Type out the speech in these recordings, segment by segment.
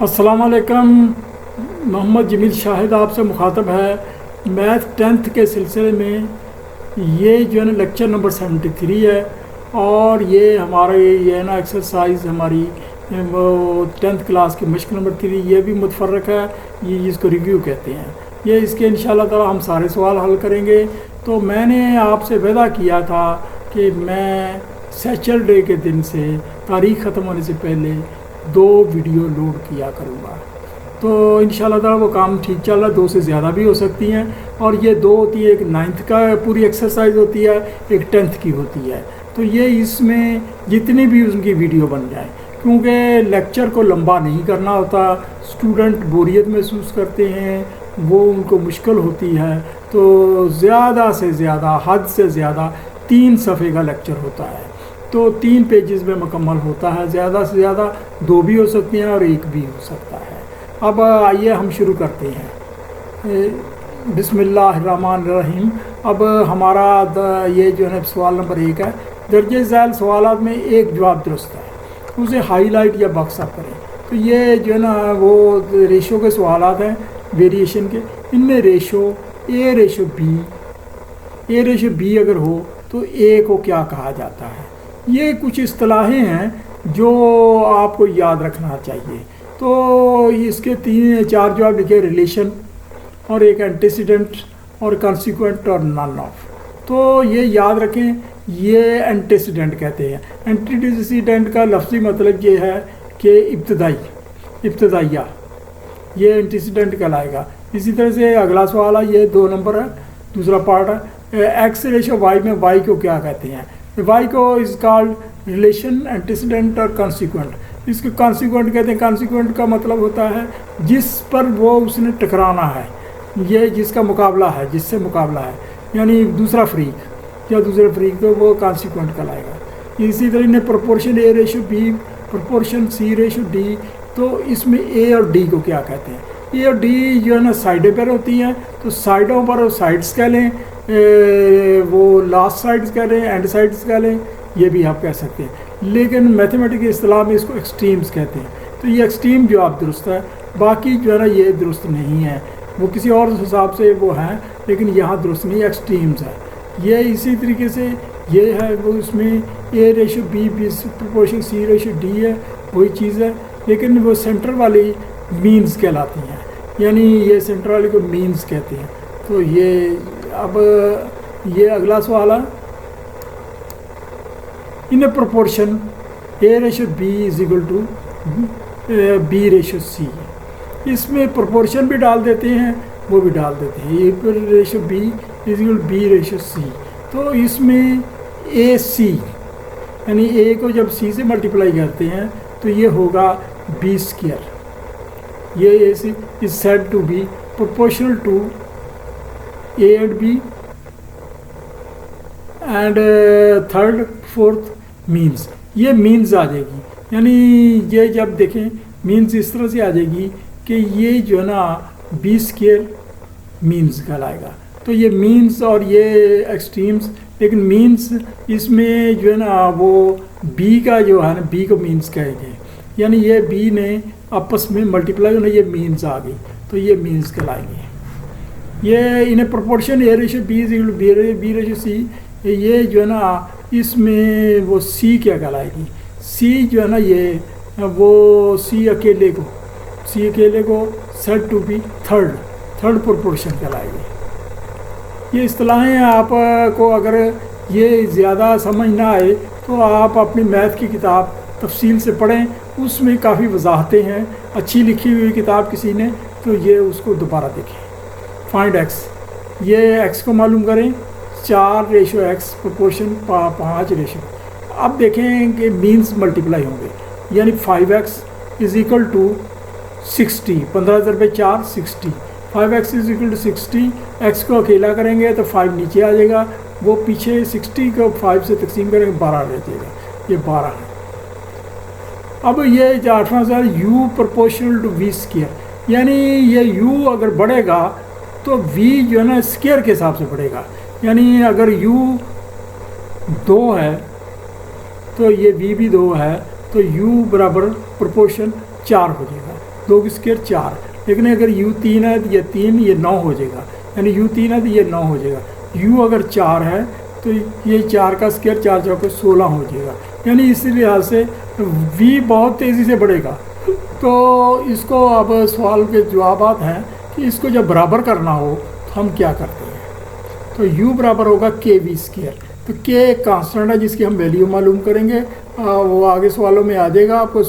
अस्सलाम वालेकुम। मोहम्मद जमील शाहिद आपसे मुखातब है। मैथ 10th के सिलसिले में ये जो है ना लेक्चर नंबर 73 है और ये हमारे ये है ना एक्सरसाइज हमारी वो 10th क्लास की मश्क नंबर 3 ये भी मुतफर्रक है, ये इसको रिव्यू कहते हैं। ये इसके इंशाल्लाह ताला हम सारे सवाल हल करेंगे। तो मैंने आपसे वादा किया था कि मैं सैटरडे के दिन से तारीख़ ख़त्म होने से पहले 2 वीडियो लोड किया करूँगा। तो इंशाल्लाह ताला वो काम ठीक चल रहा है। 2 से ज़्यादा भी हो सकती हैं और ये 2 होती है, एक 9th का पूरी एक्सरसाइज होती है, एक 10th की होती है। तो ये इसमें जितनी भी उनकी वीडियो बन जाए, क्योंकि लेक्चर को लंबा नहीं करना होता, स्टूडेंट बोरियत महसूस करते हैं, वो उनको मुश्किल होती है। तो ज़्यादा से ज़्यादा हद से ज़्यादा 3 सफ़े का लेक्चर होता है, तो 3 पेजेस में मुकम्मल होता है। ज़्यादा से ज़्यादा 2 भी हो सकती हैं और 1 भी हो सकता है। अब आइए हम शुरू करते हैं। बिस्मिल्लाहिर्रहमानिर्रहीम। अब हमारा ये जो है सवाल नंबर 1 है। दर्जे झैल सवालात में एक जवाब दुरुस्त है, उसे हाईलाइट या बॉक्स अप करें। तो ये जो है ना वो रेशो के सवालात हैं, वेरिएशन के। इनमें रेशो ए रेशो बी अगर हो तो ए को क्या कहा जाता है। ये कुछ इस्तिलाहें हैं जो आपको याद रखना चाहिए। तो इसके 3-4 जवाब लिखे, रिलेशन और एक एंटीसीडेंट और कॉन्सिक्वेंट और नन ऑफ। तो ये याद रखें, ये एंटीसीडेंट कहते हैं। एंटीसीडेंट का लफ्ज़ी मतलब ये है कि इब्तदाइया, ये एंटीसीडेंट कहलाएगा। इसी तरह से अगला सवाल है, ये 2 नंबर है, दूसरा पार्ट है। एक्स रेशो वाई में वाई को क्या कहते हैं। वाई को इज़ कॉल्ड रिलेशन, एंटीसीडेंट और कॉन्सिक्वेंट। इसको कॉन्सिक्वेंट कहते हैं। कॉन्सिक्वेंट का मतलब होता है जिस पर वो उसने टकराना है, ये जिसका मुकाबला है, जिससे मुकाबला है, यानी दूसरा फ्रीक या दूसरा फ्रीक, तो वो कॉन्सिक्वेंट कहलाएगा। इसी तरह इन्हें प्रोपोर्शन ए ratio B, proportion C ratio D. तो इसमें ए और डी को क्या कहते हैं। ए और डी जो है ना साइडों पर होती हैं, तो साइडों पर साइड्स कह लें, वो लास्ट साइड्स कह लें, एंड साइड्स कह लें, ये भी आप कह सकते हैं। लेकिन मैथमेटिक्स इस्तिलाह में इसको एक्सट्रीम्स कहते हैं। तो ये एक्सट्रीम जवाब दुरुस्त है, बाकी जो है ना ये दुरुस्त नहीं है। वो किसी और हिसाब से वो हैं, लेकिन यहाँ दुरुस्त नहीं, एक्सट्रीम्स है ये। इसी तरीके से ये है वो, इसमें ए ratio B proportion C ratio d है, वही चीज़ है। लेकिन वो सेंटर वाली मीन्स कहलाती हैं, यानी ये सेंटर वाली को मीन्स कहते हैं। तो ये अब ये अगला सवाल है। In proportion A ratio b is equal to b ratio c. इसमें प्रोपोर्शन भी डाल देते हैं, वो भी डाल देते हैं। A ratio b is equal to b ratio c. तो इसमें ए सी, यानी ए को जब सी से मल्टीप्लाई करते हैं तो ये होगा बी स्क्वायर। ये a c is said to be proportional to a and b and third fourth means. ये मीन्स आ जाएगी, यानी ये जब देखें मीन्स इस तरह से आ जाएगी कि ये जो है ना बी स्क्वायर मीन्स कहलाएगा। तो ये मीन्स और ये एक्सट्रीम्स, लेकिन मीन्स इसमें जो है ना वो बी का जो है ना बी को मीन्स कहेंगे, यानी ये बी ने आपस में मल्टीप्लाई होना, ये मीन्स आ गई, तो ये मीन्स कहलाएंगे। ये इन्हें proportion A ratio b is equal to b ratio c, ये जो है ना इसमें वो सी क्या कहलाएगी। सी जो है ना ये वो सी अकेले को said to be third proportion कहलाएगी। ये इस्तिलाहें आपको अगर ये ज़्यादा समझ ना आए तो आप अपनी मैथ की किताब तफसील से पढ़ें, उसमें काफ़ी वजाहतें हैं। अच्छी लिखी हुई किताब किसी ने, तो ये उसको दोबारा देखें। फाइंड एक्स, ये एक्स को मालूम करें, 4 रेशो एक्स प्रोपोर्शन 5 रेशो। अब देखें कि मीन्स मल्टीप्लाई होंगे, यानी 5x is equal to 60, 15/4 60। 5x is equal to 60। X को अकेला करेंगे तो 5 नीचे आ जाएगा, वो पीछे 60 को 5 से तकसीम करेंगे 12 रह जाएगा, ये 12 है। अब ये 8वां सवाल, u proportional to v square, यानी ये u अगर बढ़ेगा तो v जो है ना स्क्वायर के हिसाब से बढ़ेगा। यानी अगर u 2 है तो ये v भी 2 है, तो u बराबर प्रोपोर्शन 4 हो जाएगा। 2 की स्क्वायर 4, लेकिन अगर u 3 है तो ये 3, ये 9 हो जाएगा, यानी u 3 है तो ये 9 हो जाएगा। u अगर 4 है तो ये 4 का स्क्वायर 4 चौके 16 हो जाएगा, यानी इस लिहाज से v बहुत तेज़ी से बढ़ेगा। तो इसको अब सवाल के जवाब हैं कि इसको जब बराबर करना हो तो हम क्या करते हैं। तो u बराबर होगा के वी स्क्वायर। तो k एक कांस्टेंट है जिसकी हम वैल्यू मालूम करेंगे, वो आगे सवालों में आ जाएगा, आपको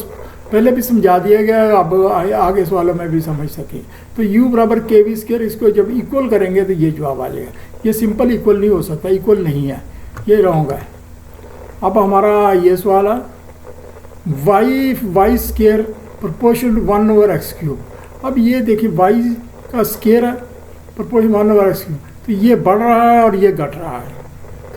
पहले भी समझा दिया गया है, अब आगे सवालों में भी समझ सकें। तो u बराबर के वी स्क्वायर, इसको जब इक्वल करेंगे तो ये जवाब आ जाएगा। ये सिंपल इक्वल नहीं हो सकता, इक्वल नहीं है, ये रॉन्ग है। अब हमारा ये सवाल है वाई स्क्वायर प्रोपोर्शन 1/x³। अब ये देखिए y का स्क्वायर है प्रोपोर्शन 1/x³, तो ये बढ़ रहा है और ये घट रहा है,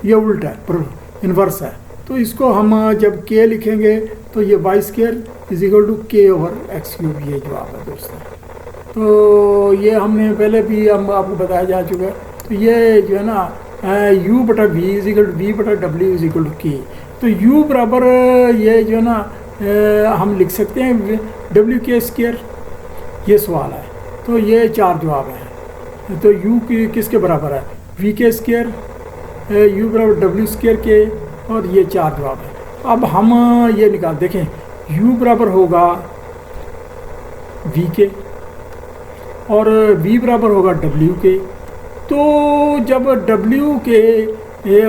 ये उल्टा है, इन्वर्स है। तो इसको हम जब k लिखेंगे तो ये y square is equal to k/x³, ये जवाब है दोस्तों। तो ये हमने पहले भी हम आपको बताया जा चुका है। तो ये जो है ना u बटा v is equal to v बटा w is equal to k। तो u बराबर ये जो है ना हम लिख सकते हैं w k स्क्वायर, ये सवाल है। तो ये 4 जवाब हैं। तो u किसके बराबर है, v के स्क्वायर, u बराबर w स्क्वायर के, और ये 4 जवाब है। अब हम ये निकाल देखें, u बराबर होगा v के और v बराबर होगा w के। तो जब w के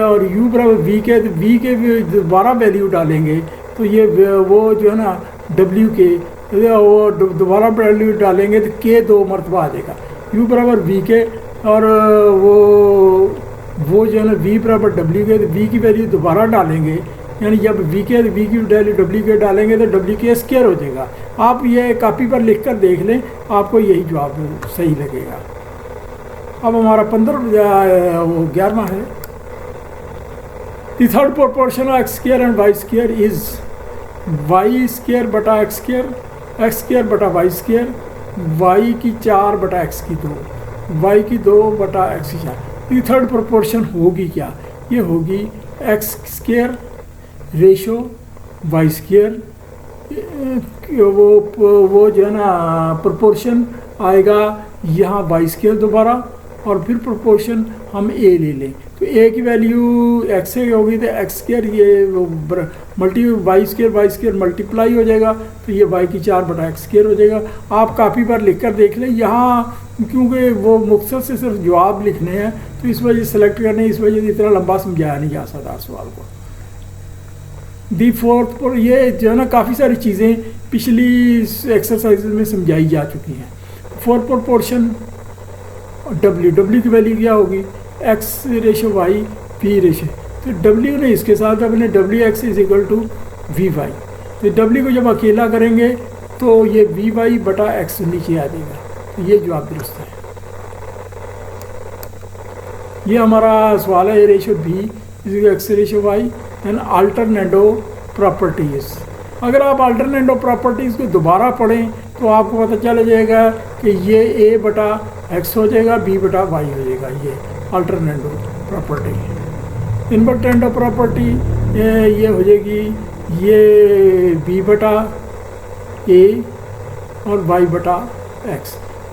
और u बराबर v के, तो v के दोबारा वैल्यू डालेंगे तो ये वो जो है ना w के वो दोबारा वैल्यू डालेंगे तो k 2 मरतबा आ जाएगा। u बराबर v के और वो जो है ना v बराबर w के, तो v की वैल्यू दोबारा डालेंगे, यानी जब v की वैल्यू w के डालेंगे तो w के स्क्वायर हो जाएगा। आप ये कॉपी पर लिख कर देख लें, आपको यही जवाब सही लगेगा। अब हमारा 11वां है, the third proportion of x square and y square is y square बटा x स्क्वायर, x स्क्वायर बटा y स्क्वायर, y की 4 बटा x की 2, y की 2 बटा x की 4। ये थर्ड प्रोपोर्शन होगी क्या, ये होगी x square ratio y square, वो जो है ना प्रोपोर्शन आएगा यहाँ y स्क्वायर दोबारा, और फिर प्रोपोर्शन हम a ले लें तो a की वैल्यू x से होगी तो x स्क्वायर ये मल्टी y स्क्वायर मल्टीप्लाई हो जाएगा, तो ये y की 4 बटा x स्क्वायर हो जाएगा। आप कॉपी पर लिख कर देख लें, यहाँ क्योंकि वो मुख्तसर से सिर्फ जवाब लिखने हैं तो इस वजह से सेलेक्ट करने, इस वजह से इतना लंबा समझाया नहीं जा सकता सवाल को। दी फोर्थ पर ये जो है ना काफ़ी सारी चीज़ें पिछली एक्सरसाइज में समझाई जा चुकी हैं। फोर्थ प्रोपोर्शन w की वैल्यू क्या होगी, x ratio y p ratio, तो w ने इसके साथ अपने wx is equal to vy, तो w को जब अकेला करेंगे तो ये vy बटा x नीचे आ जाएगा, तो ये जवाब दुरुस्त है। ये हमारा सवाल है, ratio b is equal x ratio y and alternendo properties. अगर आप अल्टरनेटो प्रॉपर्टीज़ को दोबारा पढ़ें तो आपको पता चल जाएगा कि ये a बटा x हो जाएगा, b बटा y हो जाएगा, ये अल्टरनेटो प्रॉपर्टी। इनवर्टेंडो प्रॉपर्टी ये हो जाएगी, ये b बटा a और y बटा x,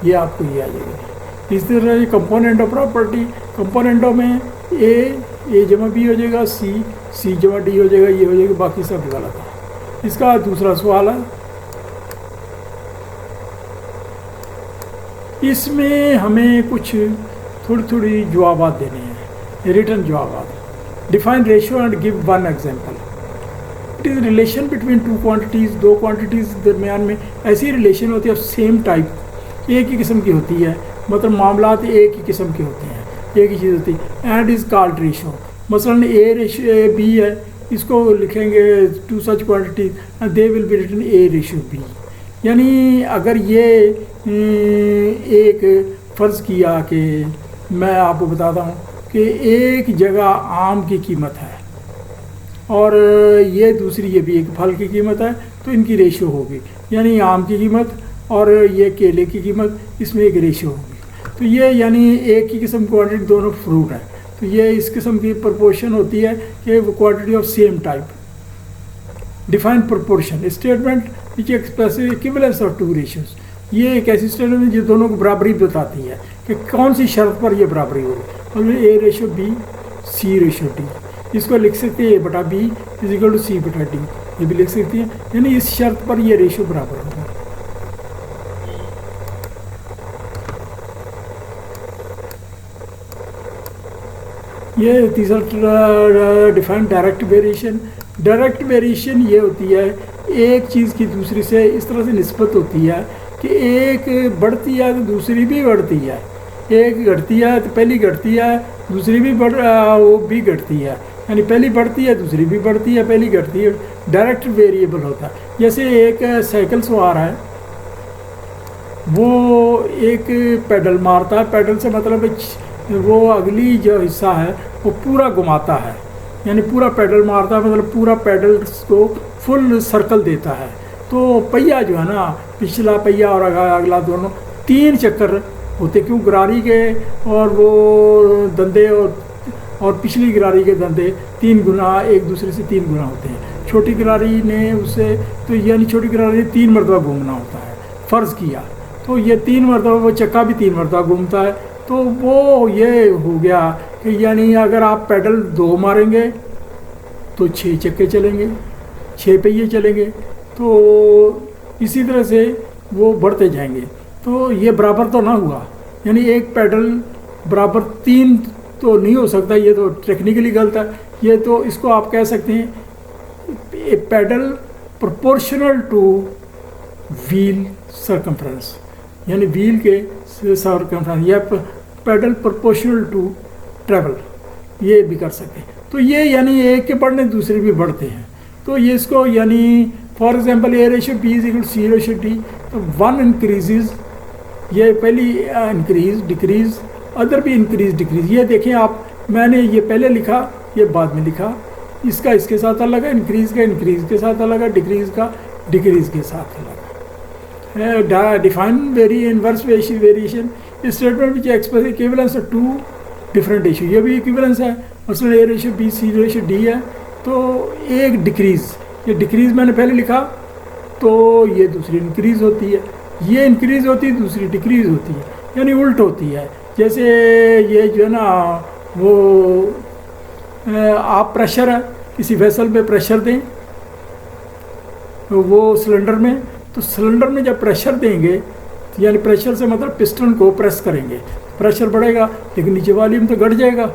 ये आपको ये आ जाएगी। इस तरह ये कंपोनेंटो प्रॉपर्टी, कंपोनेंटों में a जमा b हो जाएगा, c जमा d हो जाएगा, ये हो जाएगा, बाकी सब गलत है। इसका दूसरा सवाल है, इसमें हमें कुछ थोड़ी जवाब देने हैं, रिटर्न जवाब। Define ratio and give one example. It is relation between two quantities, दो क्वांटिटीज़ दरमियान में ऐसी रिलेशन होती है ऑफ सेम टाइप, एक ही किस्म की होती है, मतलब मामलात एक ही किस्म के होते हैं, एक ही चीज़ होती है, एंड इज़ कॉल्ड रेशियो। मसलन ए रेशियो बी है, इसको लिखेंगे to such quantity and they will be written a ratio b. यानी अगर ये एक फ़र्ज़ किया कि मैं आपको बताता हूँ कि एक जगह आम की कीमत है और ये दूसरी ये भी एक फल की कीमत है, तो इनकी रेशियो होगी, यानी आम की कीमत और ये केले की कीमत, इसमें एक रेशियो होगी। तो ये यानी एक ही किस्म क्वांटिटी, दोनों फ्रूट है, तो ये इस किस्म की प्रोपोर्शन होती है कि quantity of same type. Define proportion statement which express equivalence of two ratios. ये एक ऐसी स्टेटमेंट है जो दोनों को बराबरी बताती है कि कौन सी शर्त पर ये बराबरी होगी। मतलब a ratio b c ratio d, इसको लिख सकते हैं ए बटा b is equal to c बटा डी, ये भी लिख सकते हैं, यानी इस शर्त पर ये रेशो बराबर होगा। ये तीसरा define direct variation. Direct variation ये होती है एक चीज़ की दूसरी से इस तरह से निस्बत होती है कि एक बढ़ती है तो दूसरी भी बढ़ती है, एक घटती है तो पहली घटती है दूसरी भी वो भी घटती है, यानी पहली बढ़ती है दूसरी भी बढ़ती है, पहली घटती है। डायरेक्ट वेरिएबल होता है। जैसे एक साइकिल सवार है, वो एक पेडल मारता है, पेडल से मतलब वो अगली जो हिस्सा है वो पूरा घुमाता है, यानी पूरा पेडल मारता है, मतलब पूरा पेडल को फुल सर्कल देता है। तो पहिया जो है ना, पिछला पहिया और अगला दोनों 3 चक्कर होते, क्यों गरारी के और वो दंदे और पिछली गरारी के दंदे 3 गुना एक दूसरे से 3 गुना होते हैं। छोटी गरारी ने उससे तो यानी छोटी गरारी ने 3 मरतबा घूमना होता है, फ़र्ज़ किया तो ये 3 मरतबा, वो चक्का भी 3 मरतबा घूमता है। तो वो ये हो गया कि यानी अगर आप पेडल 2 मारेंगे तो 6 चक्के चलेंगे, 6 पहिए चलेंगे। तो इसी तरह से वो बढ़ते जाएंगे। तो ये बराबर तो ना हुआ, यानी एक पेडल बराबर 3 तो नहीं हो सकता, ये तो टेक्निकली गलत है। ये तो इसको आप कह सकते हैं a pedal proportional to wheel circumference, यानी व्हील के सर्कमफ्रेंस, या पेडल प्रोपोर्शनल टू ट्रेवल, ये भी कर सकते हैं। तो ये यानी एक के बढ़ने दूसरे भी बढ़ते हैं। तो ये इसको यानी for example a ratio b is equal to c ratio D, तो 1 इंक्रीजेज, ये पहली इंक्रीज डिक्रीज, अदर भी इंक्रीज डिक्रीज। ये देखें आप, मैंने ये पहले लिखा, ये बाद में लिखा, इसका इसके साथ अलग है, इंक्रीज का इंक्रीज के साथ अलग है, डिक्रीज का डिक्रीज के साथ अलग है। Define very inverse variation statement which express equivalence of 2 different ratio, ये भी इक्विवेलेंस है। मसलन a ratio b c ratio d है, तो एक डिक्रीज, ये डिक्रीज मैंने पहले लिखा तो ये दूसरी इंक्रीज होती है, ये इंक्रीज होती है दूसरी डिक्रीज होती है, यानी उल्ट होती है। जैसे ये जो है ना, वो आप प्रेशर है, किसी वेसल में प्रेशर दें वो सिलेंडर में, तो सिलेंडर में जब प्रेशर देंगे, यानी प्रेशर से मतलब पिस्टन को प्रेस करेंगे, प्रेशर बढ़ेगा, लेकिन नीचे वॉल्यूम तो घट जाएगा,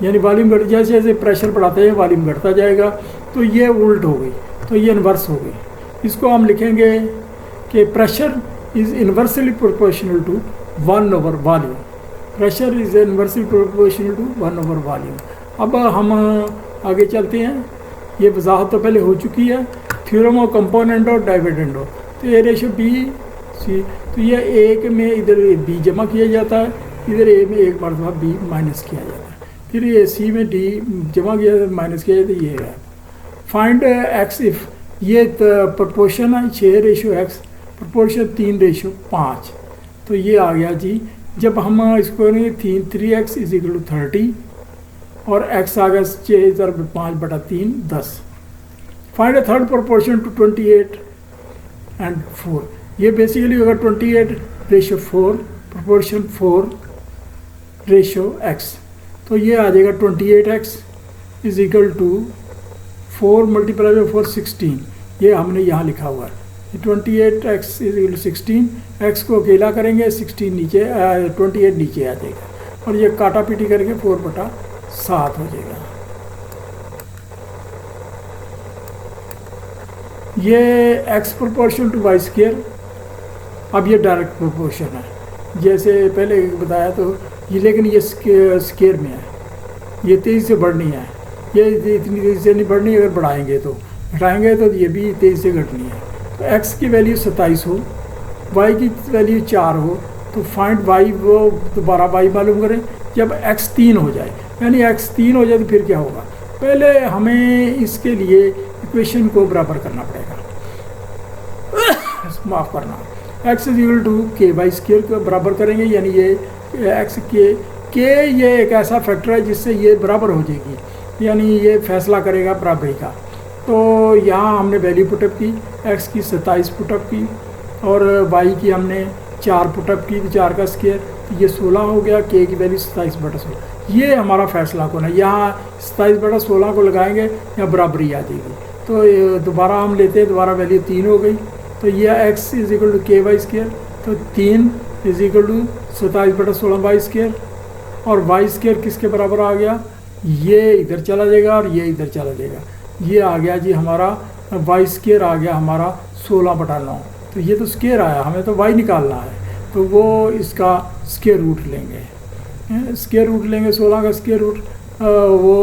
यानी वॉल्यूम घट, जैसे जैसे प्रेशर बढ़ाते हैं वॉल्यूम घटता जाएगा। तो ये उल्ट हो गई, तो ये इन्वर्स हो गई। इसको हम लिखेंगे कि pressure is inversely proportional to 1 over volume, pressure is inversely proportional to 1 over volume. अब हम आगे चलते हैं, ये वजाहत तो पहले हो चुकी है, थ्योरम ऑफ कंपोनेंट और डाइविडेंड। तो ए रेशो बी सी, तो ये एक में इधर बी जमा किया जाता है, इधर ए में एक मरतबा बी माइनस किया जाता है, फिर ये सी में डी जमा किया जाता है, माइनस किया जाता है, ये है। फाइंड एक्स इफ, ये प्रोपोर्शन है 6 रेशो एक्स, प्रोपोर्शन 3 रेशो 5, तो ये आ गया जी। जब हम इसको करेंगे 3x इज इक्वल टू 30 और x आ गया 6/5/3 10। Find a third proportion to 28 and 4, ये बेसिकली होगा 28 रेशो 4 प्रोपोर्शन 4 रेशो x, तो ये आ जाएगा 28x is equal to 4 multiply by 4 16, ये हमने यहाँ लिखा हुआ है। 28x is equal to 16, x को अकेला करेंगे 16 नीचे 28 नीचे आ जाएगा, और ये काटा पीटी करके 4/7 हो जाएगा। ये x proportion to y square, अब ये डायरेक्ट प्रोपोर्शन है, जैसे पहले बताया तो ये, लेकिन ये स्क्वायर में है, ये तेज़ी से बढ़नी है, ये इतनी तेज़ी से नहीं बढ़नी, अगर बढ़ाएंगे तो घटाएंगे तो ये भी तेज़ी से घटनी है। तो x की वैल्यू 27 हो, y की वैल्यू 4 हो, तो फाइंड y, वो दोबारा y मालूम करें जब x 3 हो जाए, यानी x 3 हो जाए तो फिर क्या होगा। पहले हमें इसके लिए इक्वेशन को बराबर करना पड़ेगा, माफ़ करना, x इज इक्वल टू के बाई स्क्वायर को बराबर करेंगे, यानी ये x के ये एक ऐसा फैक्टर है जिससे ये बराबर हो जाएगी, यानी ये फैसला करेगा बराबरी का। तो यहाँ हमने वैल्यू पुटअप की, x की 27 पुटअप की, और वाई की हमने 4 पुटअप की तो 4 का स्क्वायर, तो ये 16 हो गया। के की वैल्यू 27/16। ये हमारा फैसला कौन है, यहाँ 27/16 को लगाएंगे या बराबरी आ जाएगी। तो दोबारा हम लेते हैं, दोबारा वैल्यू 3 हो गई। तो ये x = KY², तो 3 = 27/16 और y² किसके बराबर आ गया, ये इधर चला जाएगा और ये इधर चला जाएगा। ये आ गया जी हमारा y² आ गया हमारा 16/9। तो ये तो स्क्वायर आया, हमें तो y निकालना है, तो वो इसका स्क्वायर रूट लेंगे। स्क्वायर रूट लेंगे 16 का स्क्वायर रूट, वो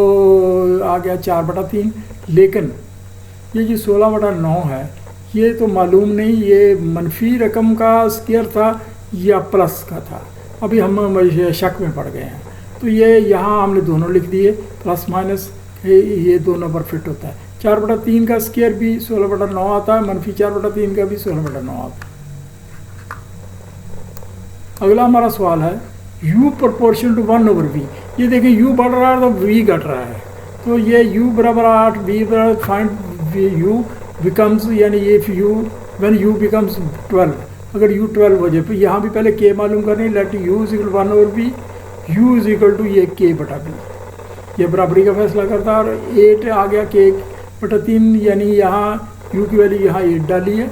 आ गया 4/3। लेकिन ये जो 16/9 है ये तो मालूम नहीं ये मनफी रकम का स्क्वायर था या प्लस का था। अभी हम शक में पड़ गए हैं। तो ये यहाँ हमने दोनों लिख दिए, प्लस माइनस ये दोनों पर फिट होता है। 4/3 का स्क्वायर भी 16/9 आता है, मनफी 4/3 का भी 16/9 आता है। अगला हमारा सवाल है u प्रोपोर्शन टू 1/v। ये देखिए u बढ़ रहा है तो v घट रहा है। तो ये u बराबर 8, v बराबर फाइंड u बिकम्स, यानी if u when u becomes 12, अगर u 12 हो जाए तो यहाँ भी पहले k मालूम करनी, लेट u = 1/v, u = ये k/b। ये बराबरी का फैसला करता है। और 8 आ गया k/3, यानी यहाँ u की वैल्यू यहाँ 8 डाली है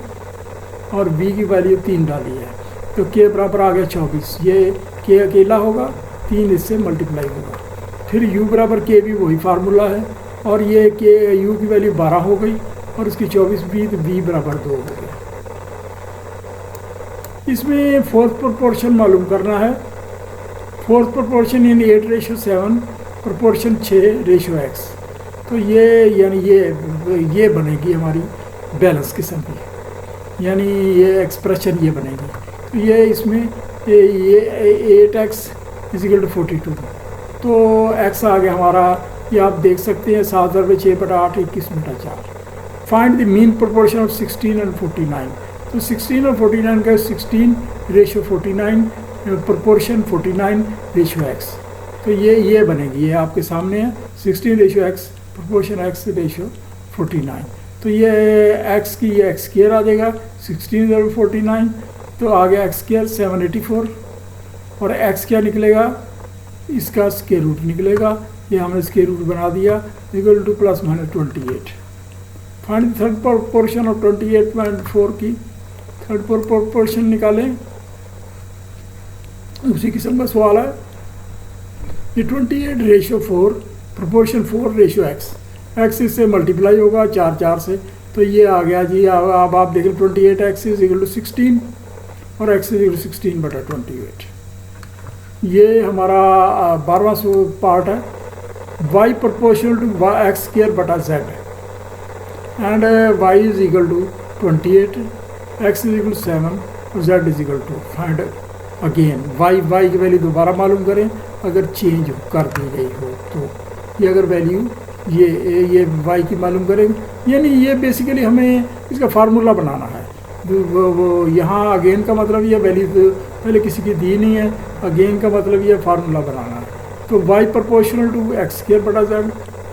और v की वैल्यू 3 डाली है। तो k बराबर आ गया 24। ये k अकेला होगा, 3 इससे मल्टीप्लाई होगा। फिर u बराबर k भी वही फार्मूला है और ये k u की वैल्यू 12 हो गई और इसकी 24 भी, तो v बराबर 2 हो गया। इसमें फोर्थ प्रोपोर्शन मालूम करना है। फोर्थ प्रोपोर्शन यानी 8:7 प्रोपोर्शन 6:x। तो ये यानी ये बनेगी हमारी बैलेंस किस्म की, यानी ये एक्सप्रेशन ये बनेगी। तो ये इसमें ये 8x = 42। तो x आ गया हमारा, ये आप देख सकते हैं 7/6/8 21/4। Find the mean proportion of 16 and 49। तो 16 और 49 का 16:49 प्रोपोर्शन 49:x। तो ये बनेगी, ये आपके सामने है 16:x प्रोपोर्शन x:49। तो ये x की ये x² आ जाएगा 16/49। तो आ गया x² 784 और x क्या निकलेगा, इसका स्क्वायर रूट निकलेगा। ये हमने स्क्वायर रूट बना दिया equal to ±28। Find third proportion of 28.4 की थर्ड प्रोपोर्शन निकालें। उसी किस्म का सवाल है। ये 28:4 प्रोपोर्शन 4:x। x इससे मल्टीप्लाई होगा 4 से, तो ये आ गया जी। अब आप देखें 28x = 16 और x = 16/28। ये हमारा 12वां पार्ट है। y proportional to x² z and y = 28, x = 7 और z = 2। फाइंड अगेन y की वैल्यू दोबारा मालूम करें अगर चेंज कर दी गई हो तो। ये अगर वैल्यू ये y की मालूम करेंगे, यानी ये बेसिकली हमें इसका फार्मूला बनाना है। वो यहाँ अगेन का मतलब ये वैल्यू पहले किसी की दी नहीं है, अगेन का मतलब ये फार्मूला बनाना है। तो y proportional to x² z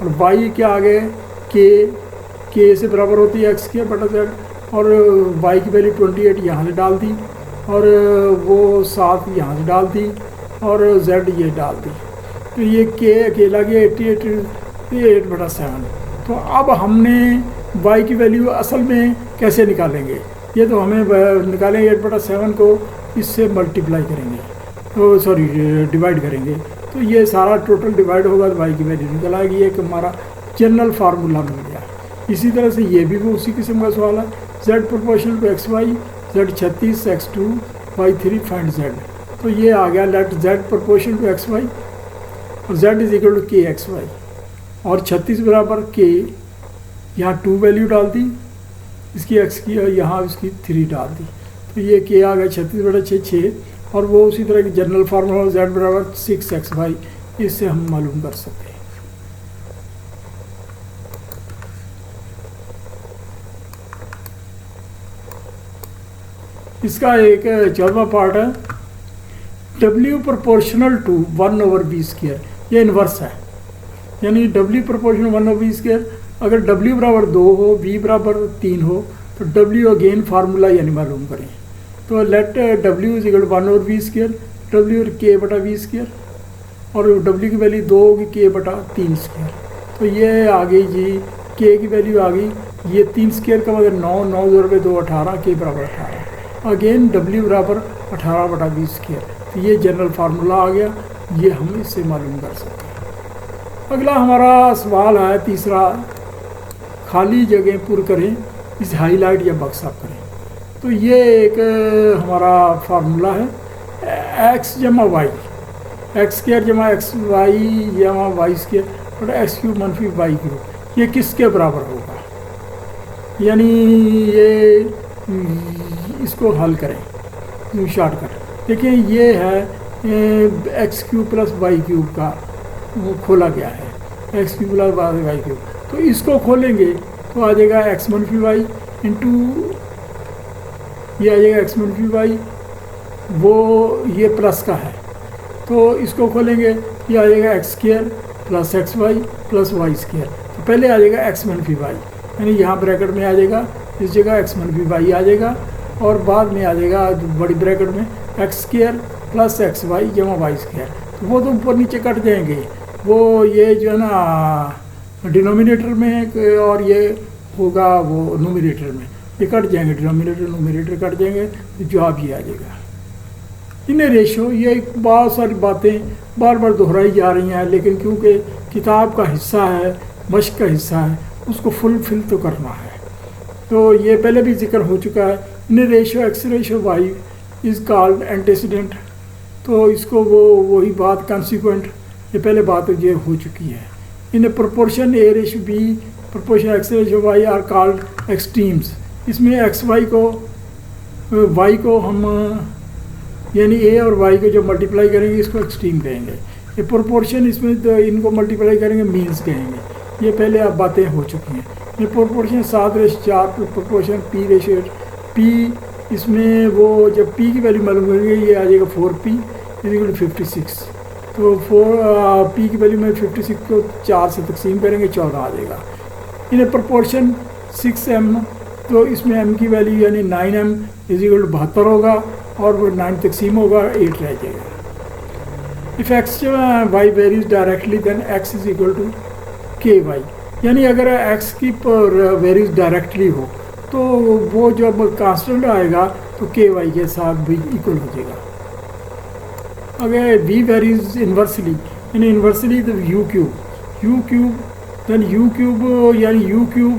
और y के आगे k से बराबर होती है x² z और y की वैल्यू 28 यहाँ से डाल दी और वो 7 यहाँ से डाल दी और z ये डाल दी। तो ये k अकेला गया 8/7। तो अब हमने y की वैल्यू असल में कैसे निकालेंगे, ये तो हमें निकालेंगे 8/7 को इससे मल्टीप्लाई करेंगे, तो सॉरी डिवाइड करेंगे। तो ये सारा टोटल डिवाइड होगा तो y की वैल्यू निकल आएगी। एक हमारा जनरल फार्मूला मिल गया। इसी तरह से ये भी वो उसी किस्म का सवाल है। z proportional to xy, z 36, x2, y3 find z। तो ये आ गया let z proportional to xy और z = kxy और 36 बराबर k, यहाँ 2 वैल्यू डाल दी इसकी x की और यहाँ उसकी 3 डाल दी। तो ये k आ गया 36/6 और वो उसी तरह की जनरल फार्मूला z बराबर 6xy, इससे हम मालूम कर सकते हैं। इसका एक 14वां पार्ट है। w proportional to 1/v²। ये इन्वर्स है, यानी w प्रोपोर्शनल 1/v²। अगर w बराबर 2 हो, v बराबर 3 हो तो w अगेन फार्मूला यानी मालूम करें। तो लेट डब्ल्यू is equal to 1 over v square, डब्ल्यू और के बटा वी स्क्र, और डब्ल्यू की वैल्यू 2 होगी के बटा 3 स्क्र। तो ये आ गई जी, के की वैल्यू आ गई, ये 3 स्क्र का मगर 9, 9 2 रुपये 2 18, के बराबर 18। अगेन डब्ल्यू बराबर 18 बटा 20 स्क्र। तो ये जनरल फार्मूला आ गया, ये हम इससे मालूम कर सकते हैं। अगला हमारा सवाल है तीसरा, खाली जगह पुर करें, इसे हाईलाइट या बक्स अप करें। तो ये एक हमारा फार्मूला है, एक्स जमा वाई, एक्स स्क्र जमा एक्स वाई जमा वाई स्क्र बटा एक्स क्यूब मनफी वाई क्यूब, ये किसके बराबर होगा? यानी ये इसको हल करें शॉर्टकट। देखिए ये है x cube plus y cube का वो खोला गया है, x cube plus y cube. तो इसको खोलेंगे तो आ जाएगा एक्स मनफी वाई इंटू, ये आ जाएगा एक्स मनफी वाई, वो ये प्लस का है। तो इसको खोलेंगे, ये आ जाएगा x square plus x y plus y square. तो पहले आ जाएगा एक्स मनफी वाई, यानी यहाँ ब्रैकेट में आ जाएगा, इस जगह एक्स मनफी वाई आ जाएगा, और बाद में आ जाएगा बड़ी ब्रैकेट में x square plus x y जमा वाई स्क्र। तो वो तो ऊपर नीचे कट जाएंगे, वो ये जो है ना डिनोमिनेटर में, और ये होगा वो नोमिनेटर में, ये कट जाएंगे, डिनोमिनेटर नोमिनेटर कट जाएंगे, तो जवाब ये आ जाएगा। इन रेशो, ये बहुत सारी बातें बार बार दोहराई जा रही हैं, लेकिन क्योंकि किताब का हिस्सा है, मश्क का हिस्सा है, उसको फुलफिल तो करना है। तो ये पहले भी जिक्र हो चुका है, in ratio x ratio y is called antecedent. तो इसको वो वही बात कॉन्सिक्वेंट, ये पहले बात ये हो चुकी है। In proportion A ratio B proportion x ratio y are called extremes. इसमें एक्स वाई को हम यानी ए और वाई को जो मल्टीप्लाई करेंगे इसको एक्सट्रीम कहेंगे। ये प्रोपोर्शन, इसमें तो इनको मल्टीप्लाई करेंगे मीन्स कहेंगे। ये पहले अब बातें हो चुकी हैं। ये proportion 7:4 proportion P ratio P, इसमें वो जब पी की वैल्यू मालूम करेंगे, ये आ जाएगा 4p इक्वल 56। तो 4 पी की वैल्यू में 56 को 4 से तकसीम करेंगे, 14 आ जाएगा। इन्हें प्रोपोर्शन 6m, तो इसमें m की वैल्यू यानी 9m इक्वल 72 होगा, और वो 9 तकसीम होगा, 8 रह जाएगा। If x y varies directly then x is equal to k y, यानी अगर एक्स की वेरीज डायरेक्टली हो तो वो जब कांस्टेंट आएगा तो के वाई के साथ भी इक्वल हो जाएगा। अगर वी वेरीज इन्वर्सली, यानी इन्वर्सली तो u cube then u cube, यानी u cube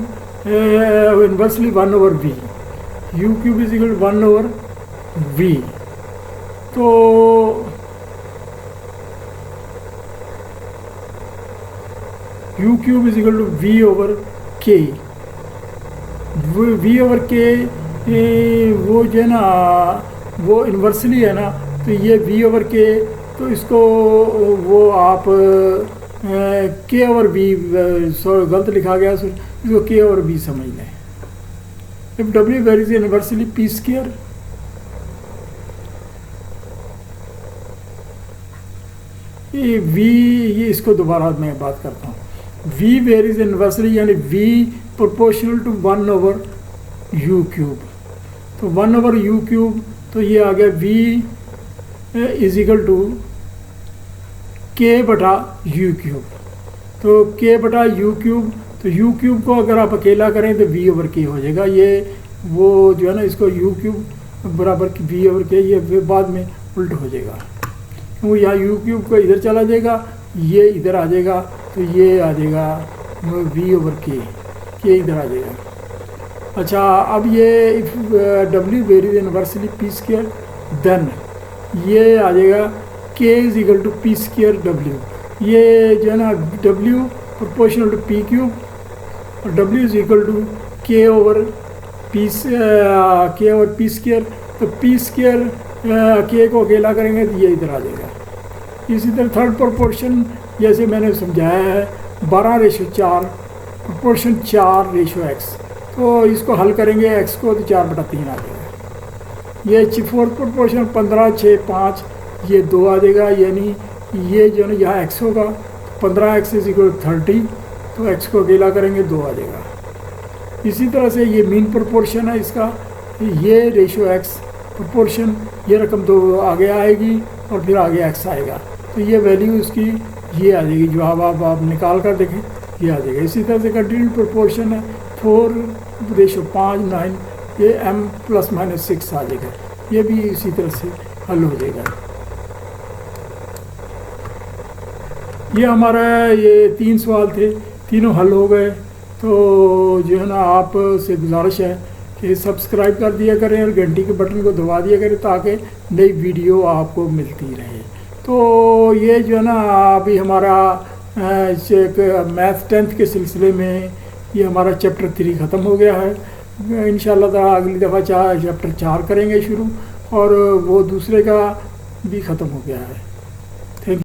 inversely 1 over v, u cube is equal 1 over v. तो u cube is equal to v over k, v over k वो जो है ना वो inversely है ना, तो ये वी ओवर के, तो इसको वो आप के ओवर वी, गलत लिखा गया, इसको के ओवर वी समझ लें। इफ डब्ल्यू वेरीज इन्वर्सली पी स्क्वायर, ये वी, ये इसको दोबारा मैं बात करता हूँ। वी वेरीज इन्वर्सली यानी v proportional to 1 over u cube, तो 1 ओवर यू क्यूब, तो ये आ गया वी इज इक्वल टू के बटा यू क्यूब। तो के बटा यू क्यूब, तो यू क्यूब को अगर आप अकेला करें तो वी ओवर के हो जाएगा। ये वो जो है ना, इसको यू क्यूब बराबर वी ओवर के, ये बाद में उल्ट हो जाएगा, वो यहाँ यू क्यूब को इधर चला जाएगा, ये इधर आ जाएगा, तो ये आ जाएगा वी ओवर के इधर आ जाएगा। अच्छा, अब ये इफ डब्ल्यू varies inversely p square, then ये आ जाएगा k is equal to p square डब्ल्यू। ये जो है ना डब्ल्यू प्रोपोर्शनल टू पी क्यूब, और डब्ल्यू is equal to k over p square. तो पी स्क्वायर के को अकेला करेंगे तो ये इधर आ जाएगा। इसी तरह थर्ड प्रोपोर्शन जैसे मैंने समझाया है 12:4 प्रोपोर्शन 4:x, तो इसको हल करेंगे x को तो 4/3 आ जाएगा। ये फोर्थ प्रोपोर्शन 15:6:5, ये 2 आ जाएगा, यानी ये जो है यहाँ x होगा 15x इज इक्वल 30, तो x को अकेला करेंगे 2 आ जाएगा। इसी तरह से ये मीन प्रोपोर्शन है इसका, ये रेशो x प्रोपोर्शन, ये रकम तो आगे आएगी और फिर आगे एक्स आएगा, तो ये वैल्यू इसकी ये आ जाएगी, जो आप निकाल कर देखें ये आ जाएगा। इसी तरह से कंटिन्यूड प्रोपोर्शन है 4:5, 9, ये m+-6 आ जाएगा, ये भी इसी तरह से हल हो जाएगा। ये हमारा ये 3 सवाल थे, तीनों हल हो गए। तो जो है ना, आप से गुजारिश है कि सब्सक्राइब कर दिया करें और घंटी के बटन को दबा दिया करें ताकि नई वीडियो आपको मिलती रहे। तो ये जो है ना, अभी हमारा मैथ 10th के सिलसिले में ये हमारा चैप्टर 3 ख़त्म हो गया है। इंशाल्लाह ताला अगली दफ़ा चैप्टर 4 करेंगे शुरू, और वो दूसरे का भी ख़त्म हो गया है। Thank you.